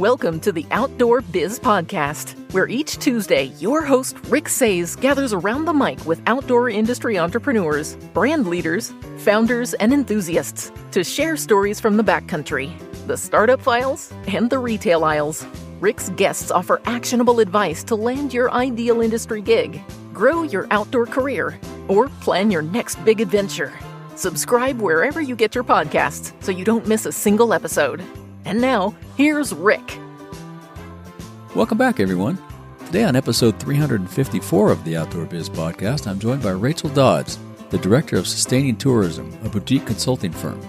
Welcome to the Outdoor Biz Podcast, where each Tuesday, your host, Rick Sayes, gathers around the mic with outdoor industry entrepreneurs, brand leaders, founders, and enthusiasts to share stories from the backcountry, the startup files, and the retail aisles. Rick's guests offer actionable advice to land your ideal industry gig, grow your outdoor career, or plan your next big adventure. Subscribe wherever you get your podcasts so you don't miss a single episode. And now, here's Rick. Welcome back, everyone. Today on episode 354 of the Outdoor Biz Podcast, I'm joined by Rachel Dodds, the Director of Sustaining Tourism, a boutique consulting firm.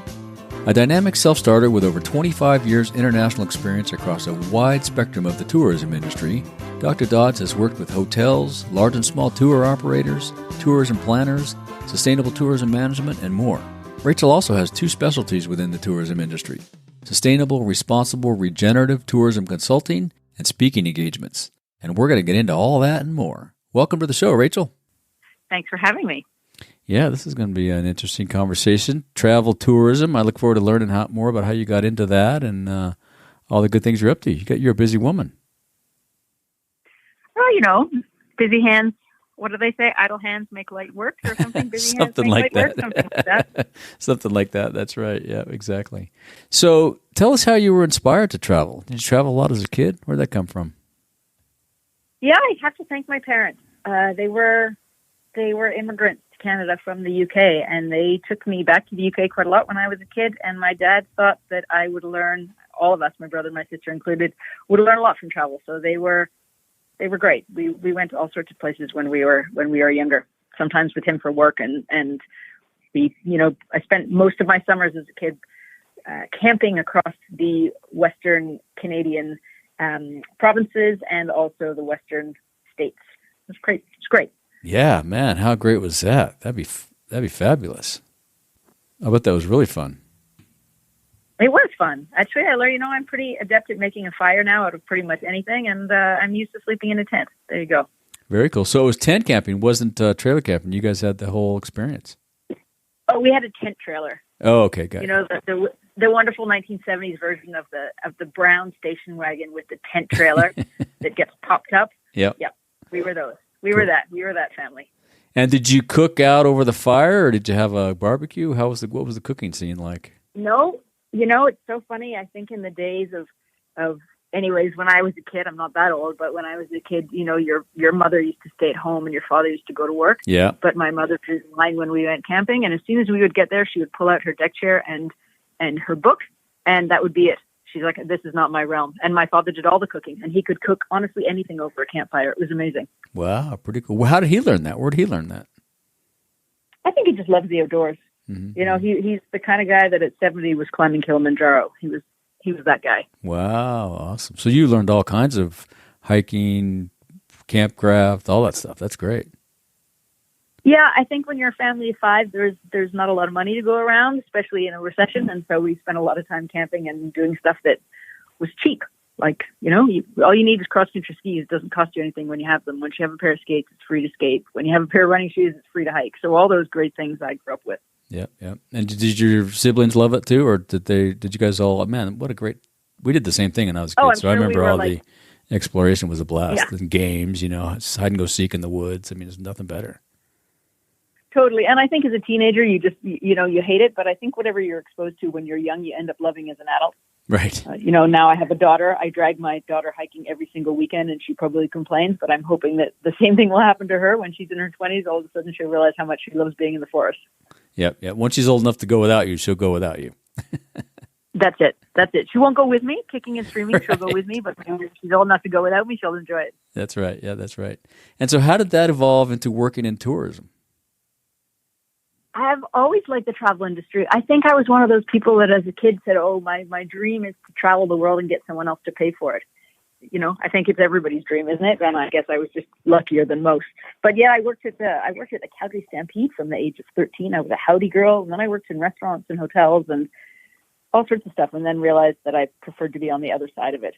A dynamic self-starter with over 25 years international experience across a wide spectrum of the tourism industry, Dr. Dodds has worked with hotels, large and small tour operators, tourism planners, sustainable tourism management, and more. Rachel also has two specialties within the tourism industry: sustainable, responsible, regenerative tourism consulting and speaking engagements. And we're going to get into all that and more. Welcome to the show, Rachel. Thanks for having me. Yeah, this is going to be an interesting conversation. Travel tourism. I look forward to learning more about how you got into that and all the good things you're up to. You're a busy woman. Well, busy hands. What do they say? Idle hands make light work, or something? Busy hands make light work, something like that. Something like that. That's right. Yeah, exactly. So tell us how you were inspired to travel. Did you travel a lot as a kid? Where'd that come from? Yeah, I have to thank my parents. They were immigrants to Canada from the UK, and they took me back to the UK quite a lot when I was a kid. And my dad thought that I would learn, all of us, my brother and my sister included, would learn a lot from travel. So they were great. We went to all sorts of places when we were younger, sometimes with him for work. And we, I spent most of my summers as a kid camping across the Western Canadian provinces and also the Western states. It was great. It's great. Yeah, man. How great was that? That'd be fabulous. I bet that was really fun. It was fun. Actually, I learned, I'm pretty adept at making a fire now out of pretty much anything, and I'm used to sleeping in a tent. There you go. Very cool. So it was tent camping, wasn't trailer camping. You guys had the whole experience. Oh, we had a tent trailer. Oh, okay, got it. The wonderful 1970s version of the brown station wagon with the tent trailer that gets popped up. Yep. Yep. We were those. We were that family. And did you cook out over the fire, or did you have a barbecue? What was the cooking scene like? No. It's so funny. I think in the days of anyways, when I was a kid, I'm not that old, but when I was a kid, your mother used to stay at home and your father used to go to work. Yeah. But my mother drew the line when we went camping, and as soon as we would get there, she would pull out her deck chair and her book, and that would be it. She's like, this is not my realm. And my father did all the cooking, and he could cook honestly anything over a campfire. It was amazing. Wow, pretty cool. Well, how did he learn that? Where did he learn that? I think he just loves the outdoors. Mm-hmm. He's the kind of guy that at 70 was climbing Kilimanjaro. He was that guy. Wow, awesome. So you learned all kinds of hiking, campcraft, all that stuff. That's great. Yeah, I think when you're a family of five, there's not a lot of money to go around, especially in a recession, and so we spent a lot of time camping and doing stuff that was cheap. Like, all you need is cross-country skis. It doesn't cost you anything when you have them. Once you have a pair of skates, it's free to skate. When you have a pair of running shoes, it's free to hike. So all those great things I grew up with. Yeah. And did your siblings love it too, or did you guys all? Man, what a great! We did the same thing when I was a kid, so I remember the exploration was a blast. Yeah. And games, hide and go seek in the woods. I mean, there's nothing better. Totally, and I think as a teenager, you just you hate it, but I think whatever you're exposed to when you're young, you end up loving as an adult. Right. Now I have a daughter. I drag my daughter hiking every single weekend, and she probably complains, but I'm hoping that the same thing will happen to her when she's in her 20s. All of a sudden, she'll realize how much she loves being in the forest. Yep. Once she's old enough to go without you, she'll go without you. That's it. She won't go with me, kicking and screaming. Right. She'll go with me, but when she's old enough to go without me, she'll enjoy it. That's right. Yeah, that's right. And so how did that evolve into working in tourism? I've always liked the travel industry. I think I was one of those people that as a kid said, my dream is to travel the world and get someone else to pay for it. I think it's everybody's dream, isn't it? And I guess I was just luckier than most. But yeah, I worked at the Calgary Stampede from the age of 13. I was a howdy girl, and then I worked in restaurants and hotels and all sorts of stuff, and then realized that I preferred to be on the other side of it.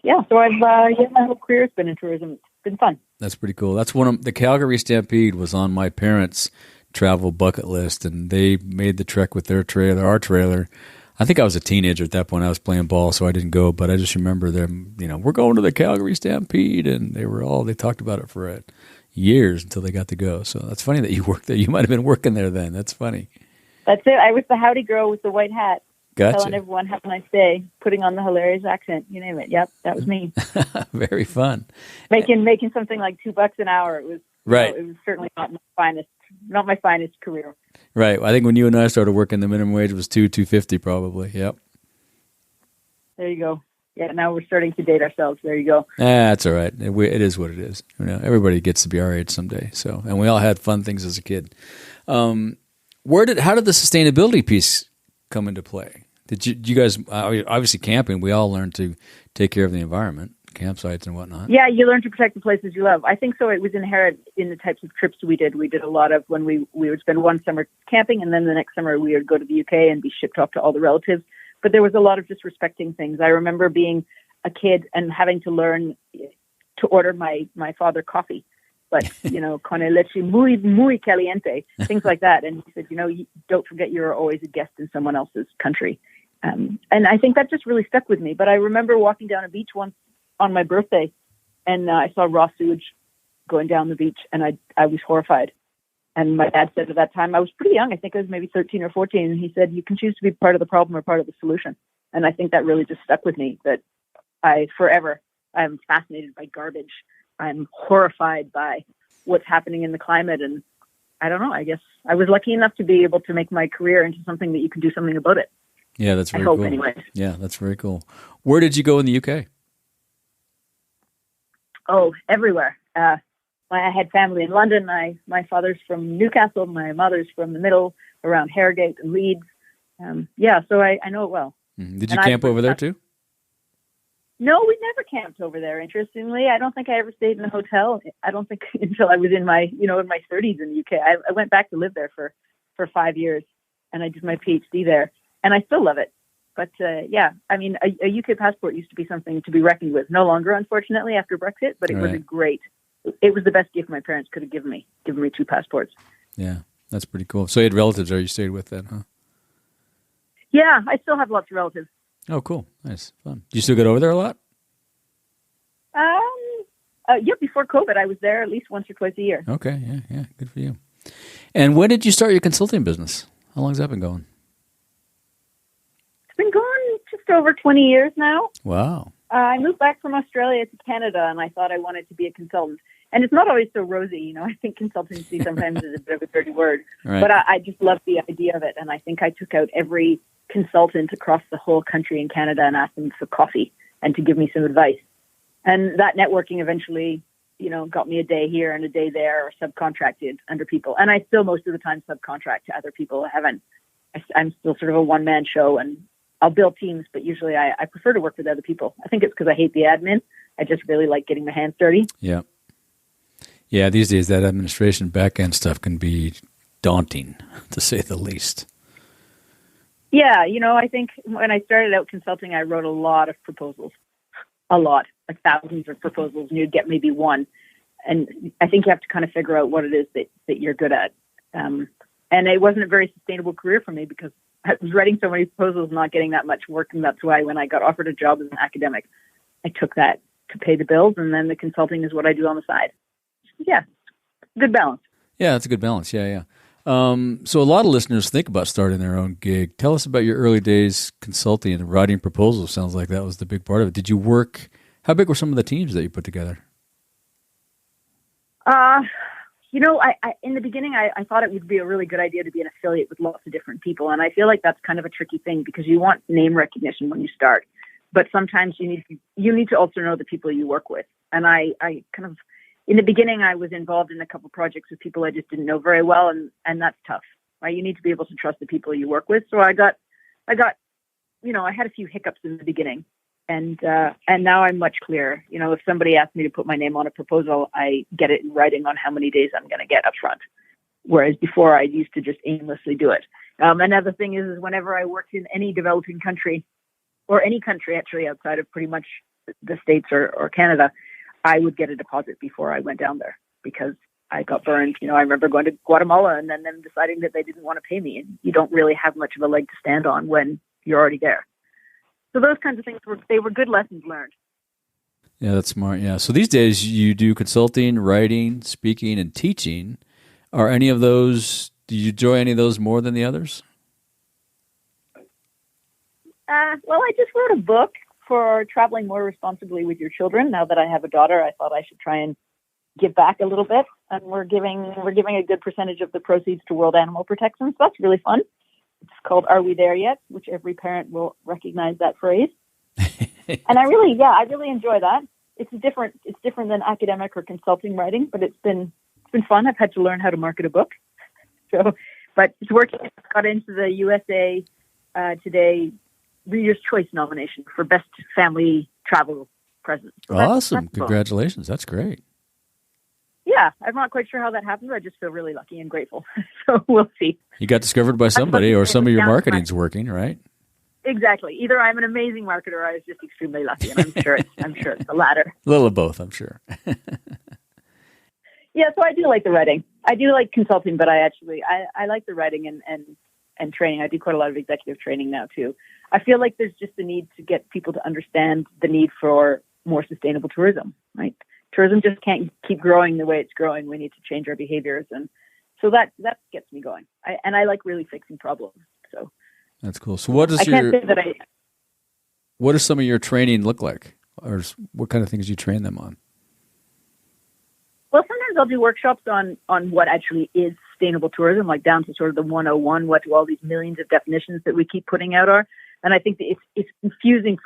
Yeah, so my whole career has been in tourism. It's been fun. That's pretty cool. That's the Calgary Stampede was on my parents' travel bucket list, and they made the trek with our trailer. I think I was a teenager at that point. I was playing ball, so I didn't go. But I just remember them. We're going to the Calgary Stampede, and they talked about it for years until they got to go. So that's funny that you worked there. You might have been working there then. That's funny. That's it. I was the howdy girl with the white hat. Gotcha. Telling everyone have a nice day, putting on the hilarious accent, you name it. Yep, that was me. Very fun. Making something like $2 an hour. It was right. It was certainly not my finest career. Right. I think when you and I started working, the minimum wage was $2.50 probably. Yep. There you go. Yeah. Now we're starting to date ourselves. There you go. That's all right. It is what it is. Everybody gets to be our age someday. So, and we all had fun things as a kid. How did the sustainability piece come into play? Did you guys, obviously camping, we all learned to take care of the environment, campsites and whatnot. Yeah, you learn to protect the places you love. I think so. It was inherent in the types of trips we did. We did a lot of when we would spend one summer camping, and then the next summer we would go to the UK and be shipped off to all the relatives. But there was a lot of just respecting things. I remember being a kid and having to learn to order my father coffee. But, con el leche muy, muy caliente, things like that. And he said, don't forget you're always a guest in someone else's country. And I think that just really stuck with me. But I remember walking down a beach once on my birthday, and I saw raw sewage going down the beach, and I was horrified. And my dad said at that time, I was pretty young, I think I was maybe 13 or 14, and he said, you can choose to be part of the problem or part of the solution. And I think that really just stuck with me, that I'm fascinated by garbage. I'm horrified by what's happening in the climate. And I don't know, I guess I was lucky enough to be able to make my career into something that you can do something about it. Yeah, that's very cool. cool. Anyways. Yeah, that's very cool. Where did you go in the UK? Oh, everywhere. I had family in London. My father's from Newcastle. My mother's from the middle, around Harrogate and Leeds. So I know it well. Did you camp over there too? No, we never camped over there. Interestingly, I don't think I ever stayed in a hotel. I don't think until I was in my 30s in the UK. I went back to live there for 5 years, and I did my PhD there, and I still love it. But a UK passport used to be something to be reckoned with. No longer, unfortunately, after Brexit. But it was it was the best gift my parents could have given me 2 passports. Yeah, that's pretty cool. So you had relatives there you stayed with then, huh? Yeah, I still have lots of relatives. Oh, cool. Nice. Fun. Do you still get over there a lot? Before COVID, I was there at least once or twice a year. Okay. Yeah. Good for you. And when did you start your consulting business? How long has that been going? It's been going just over 20 years now. Wow. I moved back from Australia to Canada, and I thought I wanted to be a consultant. And it's not always so rosy. I think consultancy sometimes is a bit of a dirty word. Right. But I just love the idea of it. And I think I took out every consultant across the whole country in Canada and asked them for coffee and to give me some advice. And that networking eventually, got me a day here and a day there, or subcontracted under people. And I still most of the time subcontract to other people. I'm still sort of a one-man show, and I'll build teams, but usually I prefer to work with other people. I think it's because I hate the admin. I just really like getting my hands dirty. Yeah. Yeah, these days that administration back-end stuff can be daunting, to say the least. Yeah, I think when I started out consulting, I wrote a lot of proposals. A lot, like thousands of proposals, and you'd get maybe one. And I think you have to kind of figure out what it is that you're good at. And it wasn't a very sustainable career for me because I was writing so many proposals, not getting that much work. And that's why when I got offered a job as an academic, I took that to pay the bills. And then the consulting is what I do on the side. Yeah, good balance. Yeah, that's a good balance. Yeah. So a lot of listeners think about starting their own gig. Tell us about your early days consulting and writing proposals. Sounds like that was the big part of it. Did you work? How big were some of the teams that you put together? In the beginning, I thought it would be a really good idea to be an affiliate with lots of different people. And I feel like that's kind of a tricky thing because you want name recognition when you start. But sometimes you need to also know the people you work with. And I kind of, in the beginning, I was involved in a couple projects with people I just didn't know very well, and that's tough, right? You need to be able to trust the people you work with. So I had a few hiccups in the beginning, and now I'm much clearer. If somebody asks me to put my name on a proposal, I get it in writing on how many days I'm going to get up front. Whereas before, I used to just aimlessly do it. Another thing is whenever I worked in any developing country, or any country actually outside of pretty much the States or Canada, I would get a deposit before I went down there because I got burned. I remember going to Guatemala and then them deciding that they didn't want to pay me. And you don't really have much of a leg to stand on when you're already there. So those kinds of things were good lessons learned. Yeah, that's smart. Yeah. So these days you do consulting, writing, speaking, and teaching. Are any of those, do you enjoy any of those more than the others? Well, I just wrote a book for traveling more responsibly with your children. Now that I have a daughter, I thought I should try and give back a little bit. And we're giving a good percentage of the proceeds to World Animal Protection. So that's really fun. It's called Are We There Yet? Which every parent will recognize that phrase. And I really enjoy that. It's different than academic or consulting writing, but it's been fun. I've had to learn how to market a book. But it's working. I got into the USA Today Reader's Choice nomination for Best Family Travel Present. So awesome. that's Congratulations. That's great. Yeah, I'm not quite sure how that happens. I just feel really lucky and grateful. So we'll see. You got discovered by somebody, or some of your marketing's working, right? Exactly. Either I'm an amazing marketer or I was just extremely lucky, and I'm sure it's the latter. A little of both, I'm sure. Yeah, so I do like the writing. I do like consulting, but I like the writing and training. I do quite a lot of executive training now too. I feel like there's just the need to get people to understand the need for more sustainable tourism, right? Tourism just can't keep growing the way it's growing. We need to change our behaviors. And so that gets me going. I like really fixing problems. So that's cool. So what does what does some of your training look like? Or what kind of things do you train them on? Well, sometimes I'll do workshops on what actually is sustainable tourism, like down to sort of the 101, what do all these millions of definitions that we keep putting out are. And I think that it's confusing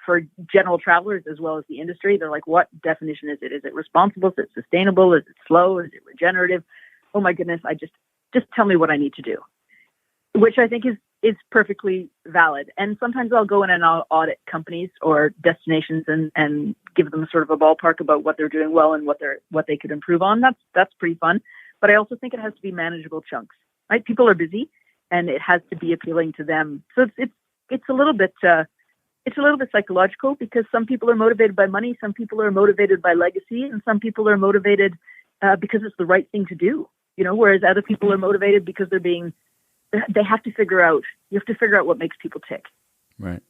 for general travelers as well as the industry. They're like, what definition is it? Is it responsible? Is it sustainable? Is it slow? Is it regenerative? Oh my goodness, just tell me what I need to do, which I think is perfectly valid. And sometimes I'll go in and I'll audit companies or destinations and give them sort of a ballpark about what they're doing well and what they could improve on. That's pretty fun. But I also think it has to be manageable chunks, right? People are busy and it has to be appealing to them. So it's a little bit psychological, because some people are motivated by money, some people are motivated by legacy, and some people are motivated because it's the right thing to do. Whereas other people are motivated because you have to figure out what makes people tick. Right.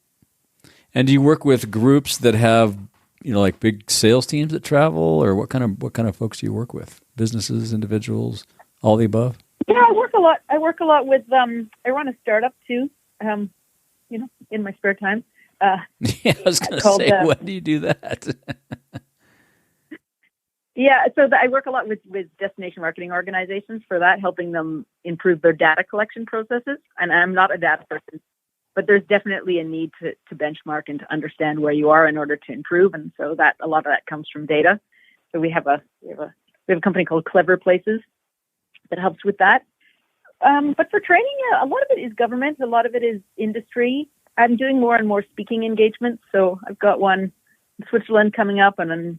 And do you work with groups that have, like big sales teams that travel, or what kind of folks do you work with? Businesses, individuals, all the above? Yeah, I work a lot with, I run a startup too, in my spare time. Yeah, I was going to say, why do you do that? Yeah, so I work a lot with destination marketing organizations for that, helping them improve their data collection processes. And I'm not a data person, but there's definitely a need to benchmark and to understand where you are in order to improve. And so that a lot of that comes from data. So we have a company called Clever Places that helps with that. But for training, a lot of it is government, a lot of it is industry. I'm doing more and more speaking engagements. So I've got one in Switzerland coming up, and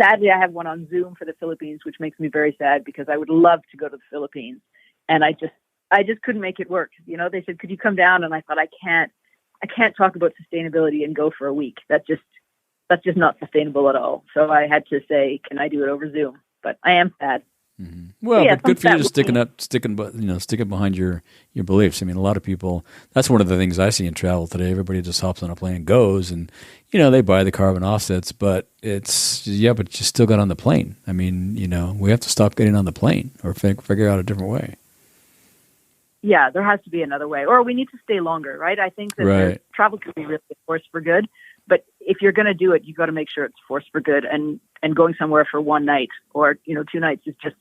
sadly I have one on Zoom for the Philippines, which makes me very sad because I would love to go to the Philippines. And I just couldn't make it work. They said, could you come down? And I thought, I can't talk about sustainability and go for a week. That's just not sustainable at all. So I had to say, can I do it over Zoom? But I am sad. Mm-hmm. Well, but good for you to sticking behind your beliefs. I mean, a lot of people, that's one of the things I see in travel today. Everybody just hops on a plane and goes, and they buy the carbon offsets, but but you still got on the plane. I mean, we have to stop getting on the plane or figure out a different way. Yeah, there has to be another way, or we need to stay longer, right? I think that travel can be really a force for good, but if you're going to do it, you got to make sure it's a force for good. And going somewhere for one night or 2 nights is just,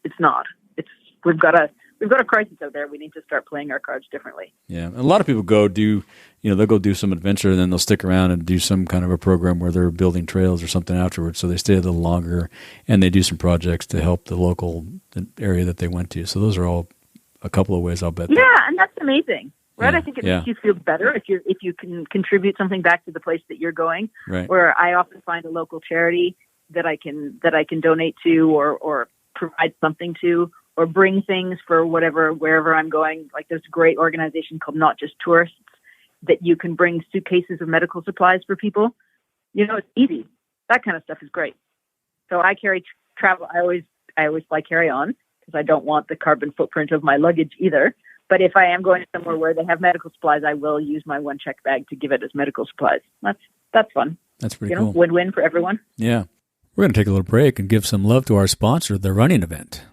it's not. We've got a crisis out there. We need to start playing our cards differently. Yeah, a lot of people they'll go do some adventure, and then they'll stick around and do some kind of a program where they're building trails or something afterwards. So they stay a little longer, and they do some projects to help the local area that they went to. So those are all a couple of ways, I'll bet. Yeah, and that's amazing, right? Yeah, I think it makes you feel better if you can contribute something back to the place that you're going. Right. Where I often find a local charity that I can donate to or provide something to, or bring things for wherever I'm going. Like there's a great organization called Not Just Tourists that you can bring suitcases of medical supplies for people. It's easy. That kind of stuff is great. So I carry travel. I always fly carry on because I don't want the carbon footprint of my luggage either. But if I am going somewhere where they have medical supplies, I will use my one check bag to give it as medical supplies. That's fun. That's pretty cool. Win-win for everyone. Yeah. We're going to take a little break and give some love to our sponsor, the running event.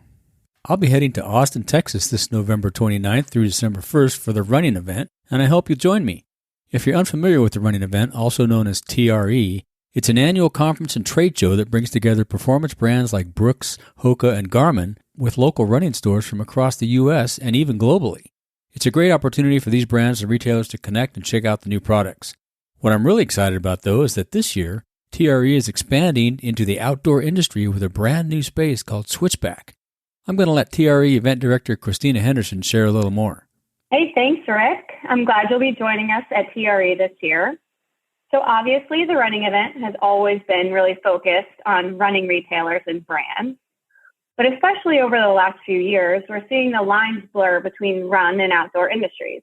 I'll be heading to Austin, Texas this November 29th through December 1st for the running event, and I hope you'll join me. If you're unfamiliar with the running event, also known as TRE, it's an annual conference and trade show that brings together performance brands like Brooks, Hoka, and Garmin with local running stores from across the U.S. and even globally. It's a great opportunity for these brands and retailers to connect and check out the new products. What I'm really excited about, though, is that this year, TRE is expanding into the outdoor industry with a brand new space called Switchback. I'm going to let TRE Event Director Christina Henderson share a little more. Hey, thanks, Rick. I'm glad you'll be joining us at TRE this year. So obviously, the running event has always been really focused on running retailers and brands. But especially over the last few years, we're seeing the lines blur between run and outdoor industries.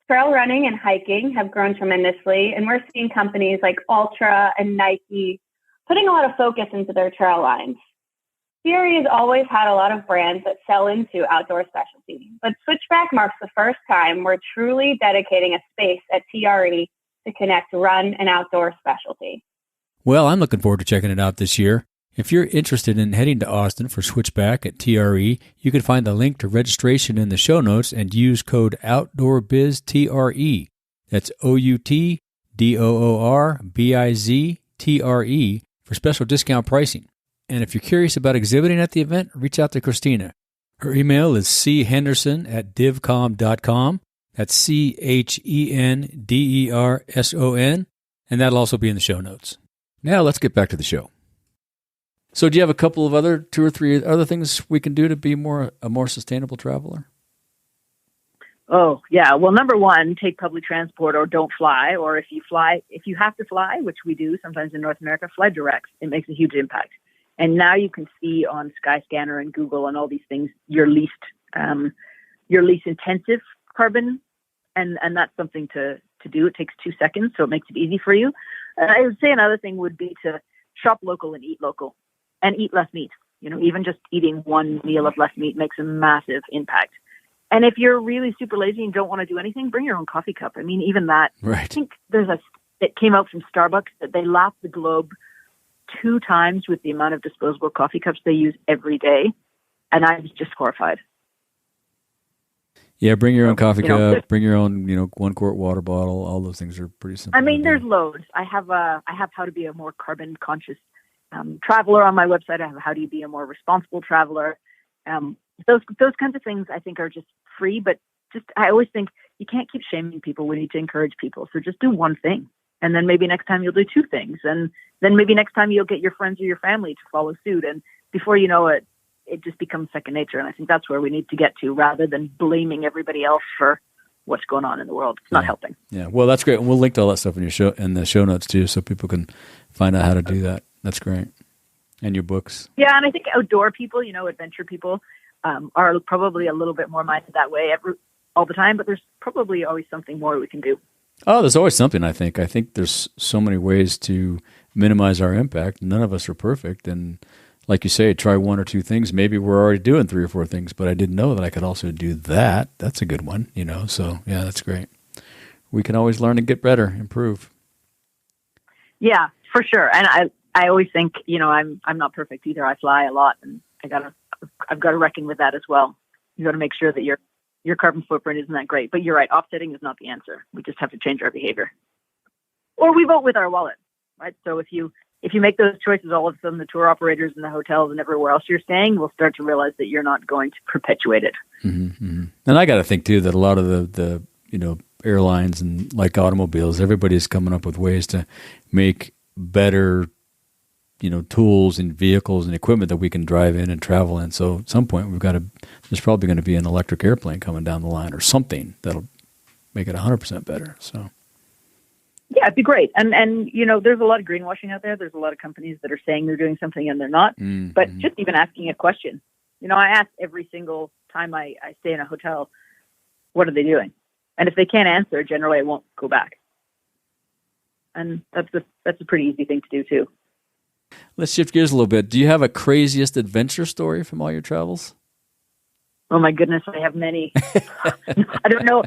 Trail running and hiking have grown tremendously, and we're seeing companies like Ultra and Nike putting a lot of focus into their trail lines. TRE has always had a lot of brands that sell into outdoor specialty, but Switchback marks the first time we're truly dedicating a space at TRE to connect run and outdoor specialty. Well, I'm looking forward to checking it out this year. If you're interested in heading to Austin for Switchback at TRE, you can find the link to registration in the show notes and use code OutdoorBizTRE. That's OUTDOORBIZTRE for special discount pricing. And if you're curious about exhibiting at the event, reach out to Christina. Her email is chenderson@divcom.com. That's CHENDERSON. And that'll also be in the show notes. Now let's get back to the show. So do you have a couple of two or three other things we can do to be a more sustainable traveler? Oh, yeah. Well, number one, take public transport or don't fly. Or if you have to fly, which we do sometimes in North America, fly direct. It makes a huge impact. And now you can see on Skyscanner and Google and all these things your least intensive carbon, and that's something to do. It takes 2 seconds, so it makes it easy for you. I would say another thing would be to shop local and eat local, and eat less meat. Even just eating one meal of less meat makes a massive impact. And if you're really super lazy and don't want to do anything, bring your own coffee cup. I mean, even that. Right. I think it came out from Starbucks that they lap the globe 2 times with the amount of disposable coffee cups they use every day. And I was just horrified. Yeah, bring your own coffee cup, bring your own, 1-quart water bottle. All those things are pretty simple. I mean, there's loads. I have how to be a more carbon conscious traveler on my website. I have how do you be a more responsible traveler. Those kinds of things I think are just free, but I always think you can't keep shaming people. We need to encourage people. So just do one thing. And then maybe next time you'll do 2 things. And then maybe next time you'll get your friends or your family to follow suit. And before you know it, it just becomes second nature. And I think that's where we need to get to, rather than blaming everybody else for what's going on in the world. It's not helping. Yeah. Well, that's great. And we'll link to all that stuff in the show notes too, so people can find out how to do that. That's great. And your books. Yeah. And I think outdoor people, adventure people, are probably a little bit more minded that way all the time, but there's probably always something more we can do. Oh, there's always something, I think. I think there's so many ways to minimize our impact. None of us are perfect. And like you say, try 1 or 2 things. Maybe we're already doing 3 or 4 things, but I didn't know that I could also do that. That's a good one, So, yeah, that's great. We can always learn and get better, improve. Yeah, for sure. And I always think, I'm not perfect either. I fly a lot, and I've got to reckon with that as well. You got to make sure that your carbon footprint isn't that great. But you're right, offsetting is not the answer. We just have to change our behavior. Or we vote with our wallet, right? So if you make those choices, all of a sudden the tour operators and the hotels and everywhere else you're staying will start to realize that you're not going to perpetuate it. Mm-hmm, mm-hmm. And I got to think too that a lot of the airlines and like automobiles, everybody's coming up with ways to make better tools and vehicles and equipment that we can drive in and travel in. So at some point there's probably going to be an electric airplane coming down the line or something that'll make it 100% better. So. Yeah, it'd be great. And there's a lot of greenwashing out there. There's a lot of companies that are saying they're doing something and they're not. Mm-hmm. But just even asking a question. I ask every single time I stay in a hotel, what are they doing? And if they can't answer, generally I won't go back. And that's a pretty easy thing to do too. Let's shift gears a little bit. Do you have a craziest adventure story from all your travels? Oh my goodness, I have many. I don't know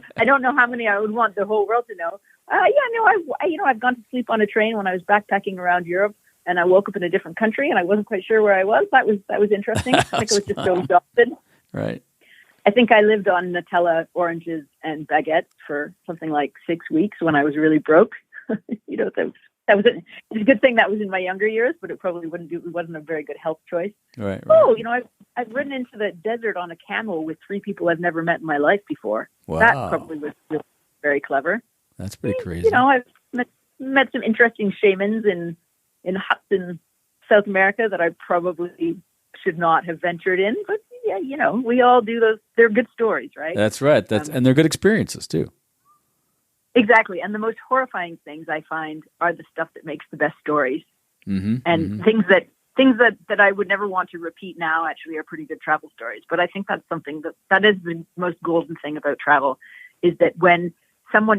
how many I would want the whole world to know. I've gone to sleep on a train when I was backpacking around Europe, and I woke up in a different country, and I wasn't quite sure where I was. That was interesting. I think I was just so exhausted. Right. I think I lived on Nutella, oranges, and baguettes for something like 6 weeks when I was really broke. That was it. It's a good thing that was in my younger years, but it probably it wasn't a very good health choice. Right. Oh, I've ridden into the desert on a camel with 3 people I've never met in my life before. Wow. That probably was really very clever. That's pretty crazy. I've met some interesting shamans in huts in South America that I probably should not have ventured in, but yeah, we all do those. They're good stories, right? That's right. And they're good experiences too. Exactly. And the most horrifying things I find are the stuff that makes the best stories. Mm-hmm, and things that I would never want to repeat now actually are pretty good travel stories. But I think that's something that is the most golden thing about travel, is that when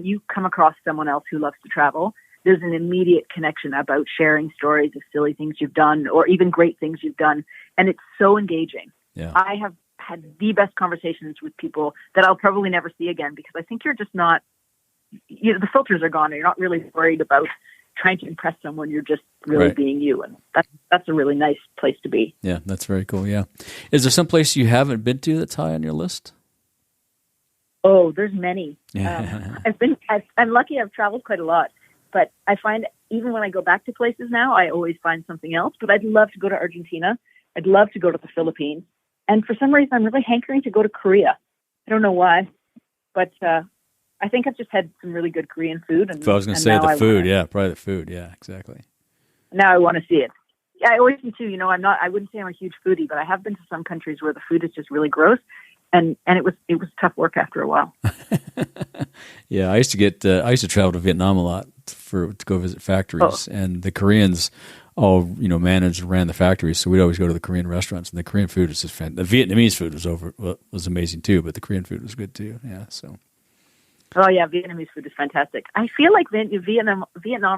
you come across someone else who loves to travel, there's an immediate connection about sharing stories of silly things you've done or even great things you've done. And it's so engaging. Yeah. I have had the best conversations with people that I'll probably never see again, because I think you're just not, the filters are gone and you're not really worried about trying to impress someone. You're just really being you. And that's a really nice place to be. Yeah, that's very cool. Yeah. Is there some place you haven't been to that's high on your list? Oh, there's many. I'm lucky. I've traveled quite a lot, but I find even when I go back to places now, I always find something else. But I'd love to go to Argentina. I'd love to go to the Philippines. And for some reason, I'm really hankering to go to Korea. I don't know why, but I think I've just had some really good Korean food. And I was going to say the food. Yeah, probably the food. Yeah, exactly. Now I want to see it. Yeah, I always do too. I wouldn't say I'm a huge foodie, but I have been to some countries where the food is just really gross. And it was tough work after a while. Yeah, I used to travel to Vietnam a lot to go visit factories, and the Koreans all ran the factories, so we'd always go to the Korean restaurants, and the Korean food was just fantastic. The Vietnamese food was amazing too, but the Korean food was good too. Yeah, so. Oh yeah, Vietnamese food is fantastic. I feel like Vietnam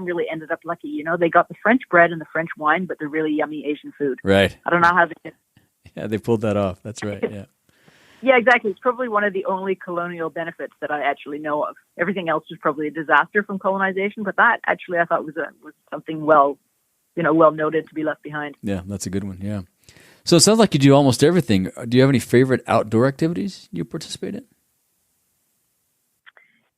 really ended up lucky. They got the French bread and the French wine, but they're really yummy Asian food. Right. I don't know how they did. Yeah, they pulled that off. That's right. Yeah. Yeah, exactly. It's probably one of the only colonial benefits that I actually know of. Everything else was probably a disaster from colonization, but that actually I thought was something well noted to be left behind. Yeah, that's a good one. Yeah. So it sounds like you do almost everything. Do you have any favorite outdoor activities you participate in?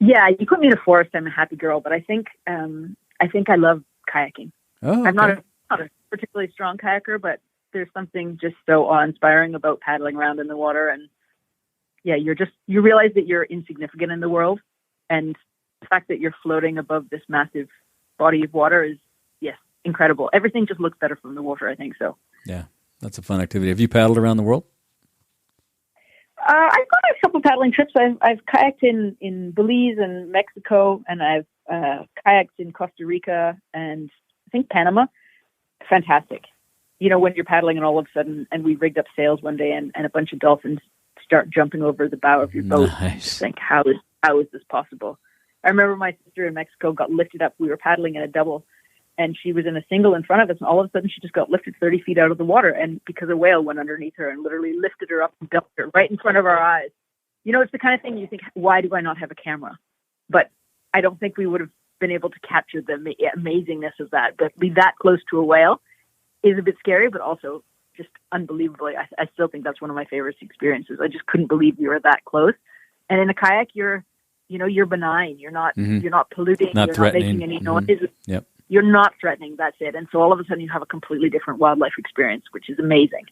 Yeah, you put me in a forest, I'm a happy girl, but I think I love kayaking. Oh, okay. I'm not a particularly strong kayaker, but there's something just so awe-inspiring about paddling around in the water. And yeah, you realize that you're insignificant in the world, and the fact that you're floating above this massive body of water is, yes, incredible. Everything just looks better from the water, I think so. Yeah, that's a fun activity. Have you paddled around the world? I've gone on a couple of paddling trips. I've kayaked in Belize and Mexico, and I've kayaked in Costa Rica and I think Panama. Fantastic. When you're paddling and all of a sudden, and we rigged up sails one day and a bunch of dolphins start jumping over the bow of your boat. Nice. You just think, how is this possible? I remember my sister in Mexico got lifted up. We were paddling in a double, and she was in a single in front of us, and all of a sudden she just got lifted 30 feet out of the water, and because a whale went underneath her and literally lifted her up and dumped her right in front of our eyes. It's the kind of thing you think, why do I not have a camera? But I don't think we would have been able to capture the amazingness of that. But be that close to a whale is a bit scary, but also just unbelievably. I still think that's one of my favorite experiences. I just couldn't believe we were that close. And in a kayak, you're benign. You're not polluting. Not you're threatening. not making any noise. Yep. You're not threatening. That's it. And so all of a sudden you have a completely different wildlife experience, which is amazing.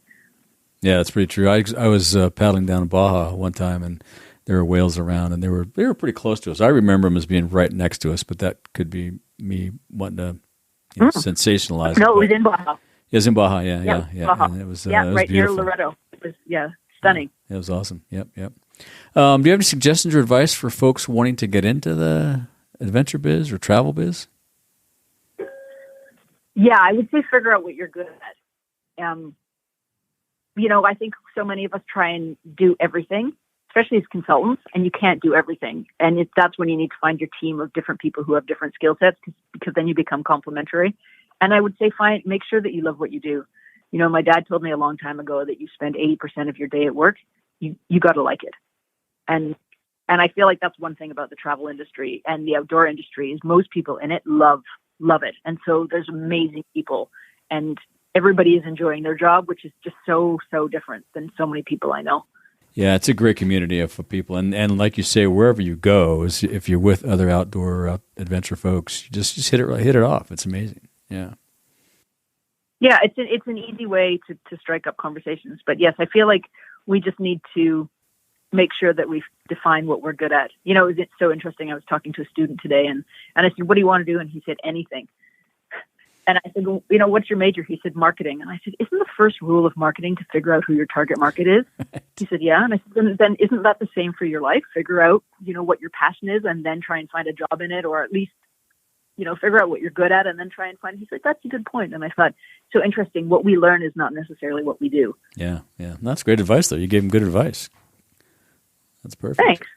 Yeah, that's pretty true. I was paddling down in Baja one time, and there were whales around, and they were pretty close to us. I remember them as being right next to us, but that could be me wanting to sensationalize. No, it was in Baja. It was in Baja, yeah. Baja. And it was right beautiful. near Loreto. It was stunning. It was awesome. Yep. Do you have any suggestions or advice for folks wanting to get into the adventure biz or travel biz? Yeah, I would say figure out what you're good at. I think so many of us try and do everything, especially as consultants, and you can't do everything. And that's when you need to find your team of different people who have different skill sets, because then you become complementary. And I would say make sure that you love what you do. My dad told me a long time ago that you spend 80% of your day at work you got to like it. And I feel like that's one thing about the travel industry and the outdoor industry is most people in it love it. And so there's amazing people, and everybody is enjoying their job, which is just so different than so many people I know. Yeah, it's a great community of people. And like you say, wherever you go, if you're with other outdoor adventure folks, you just hit it off. It's amazing. Yeah. Yeah, it's an easy way to strike up conversations. But yes, I feel like we just need to make sure that we define what we're good at. It's so interesting. I was talking to a student today and I said, what do you want to do? And he said, anything. And I said, well, what's your major? He said, marketing. And I said, isn't the first rule of marketing to figure out who your target market is? He said, yeah. And I said, then isn't that the same for your life? Figure out, what your passion is and then try and find a job in it, or at least, figure out what you're good at and then try and find. He's like, that's a good point. And I thought, so interesting. What we learn is not necessarily what we do. Yeah. That's great advice, though. You gave him good advice. That's perfect. Thanks.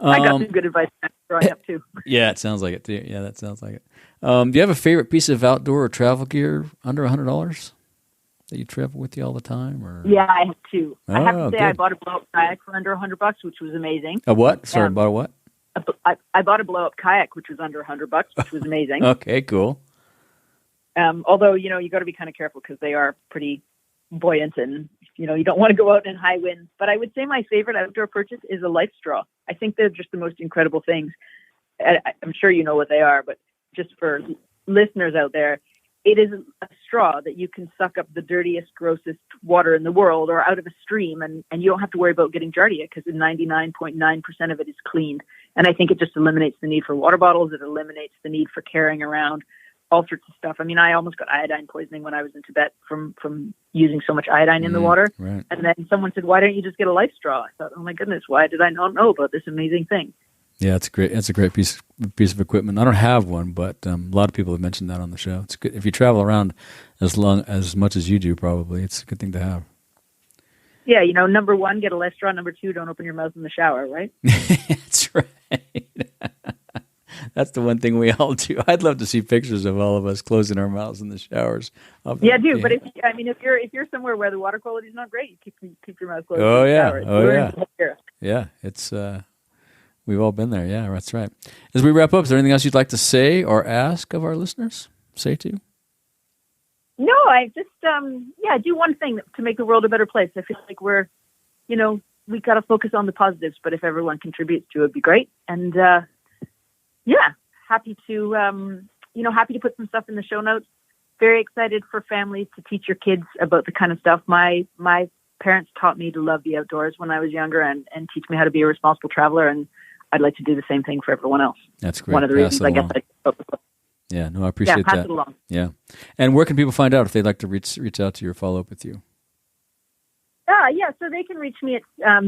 I got some good advice growing up, too. Yeah, it sounds like it, too. Yeah, that sounds like it. Do you have a favorite piece of outdoor or travel gear under $100 that you travel with you all the time? Or? Yeah, I have two. I have to say, good. I bought a blow-up kayak for under $100, which was amazing. A what? Sorry, bought a what? I bought a blow-up kayak, which was under $100, which was amazing. Okay, cool. Although, you got to be kind of careful because they are pretty buoyant and, you don't want to go out in high winds. But I would say my favorite outdoor purchase is a life straw. I think they're just the most incredible things. I'm sure you know what they are, but just for listeners out there, it is a straw that you can suck up the dirtiest, grossest water in the world or out of a stream, and you don't have to worry about getting giardia because 99.9% of it is clean. And I think it just eliminates the need for water bottles. It eliminates the need for carrying around all sorts of stuff. I mean, I almost got iodine poisoning when I was in Tibet from using so much iodine in the water. Right. And then someone said, why don't you just get a life straw? I thought, oh my goodness, why did I not know about this amazing thing? Yeah, it's great. It's a great piece of equipment. I don't have one, but a lot of people have mentioned that on the show. It's good if you travel around as much as you do. Probably, it's a good thing to have. Yeah, number one, get a life straw. Number two, don't open your mouth in the shower. Right? That's right. That's the one thing we all do. I'd love to see pictures of all of us closing our mouths in the showers. Yeah, I do. But if you're somewhere where the water quality is not great, you keep your mouth closed. Oh in the yeah. shower. Oh yeah. Yeah, it's. We've all been there. Yeah, that's right. As we wrap up, is there anything else you'd like to say or ask of our listeners? Say to? No, I just do one thing to make the world a better place. I feel like we're, we got to focus on the positives, but if everyone contributes to it, it'd be great. And happy to put some stuff in the show notes. Very excited for families to teach your kids about the kind of stuff. My parents taught me to love the outdoors when I was younger and teach me how to be a responsible traveler. And I'd like to do the same thing for everyone else. That's great. One of the reasons I guess I Yeah, no, I appreciate that. Pass it along. Yeah. And where can people find out if they'd like to reach out to you or follow up with you? So they can reach me at,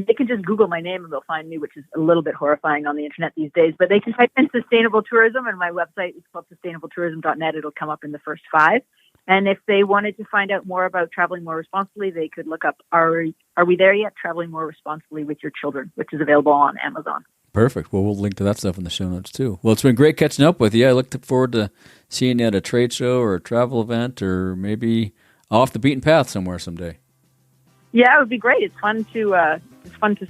they can just Google my name and they'll find me, which is a little bit horrifying on the internet these days, but they can type in sustainable tourism and my website is called sustainabletourism.net. It'll come up in the first 5. And if they wanted to find out more about traveling more responsibly, they could look up, Are We There Yet? Traveling More Responsibly with Your Children, which is available on Amazon. Perfect. Well, we'll link to that stuff in the show notes too. Well, it's been great catching up with you. I look forward to seeing you at a trade show or a travel event or maybe off the beaten path somewhere someday. Yeah, it would be great. It's fun to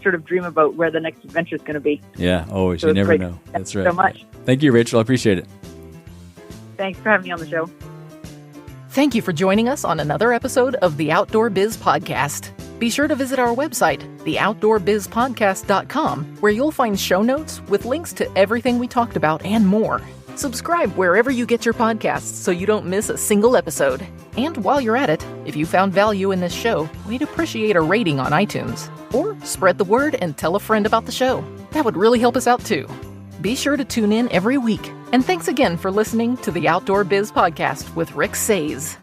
sort of dream about where the next adventure is going to be. Yeah, always. So you never know. That's right. So much. Thank you, Rachel. I appreciate it. Thanks for having me on the show. Thank you for joining us on another episode of the Outdoor Biz Podcast. Be sure to visit our website, theoutdoorbizpodcast.com, where you'll find show notes with links to everything we talked about and more. Subscribe wherever you get your podcasts so you don't miss a single episode. And while you're at it, if you found value in this show, we'd appreciate a rating on iTunes. Or spread the word and tell a friend about the show. That would really help us out too. Be sure to tune in every week. And thanks again for listening to the Outdoor Biz Podcast with Rick Sayes.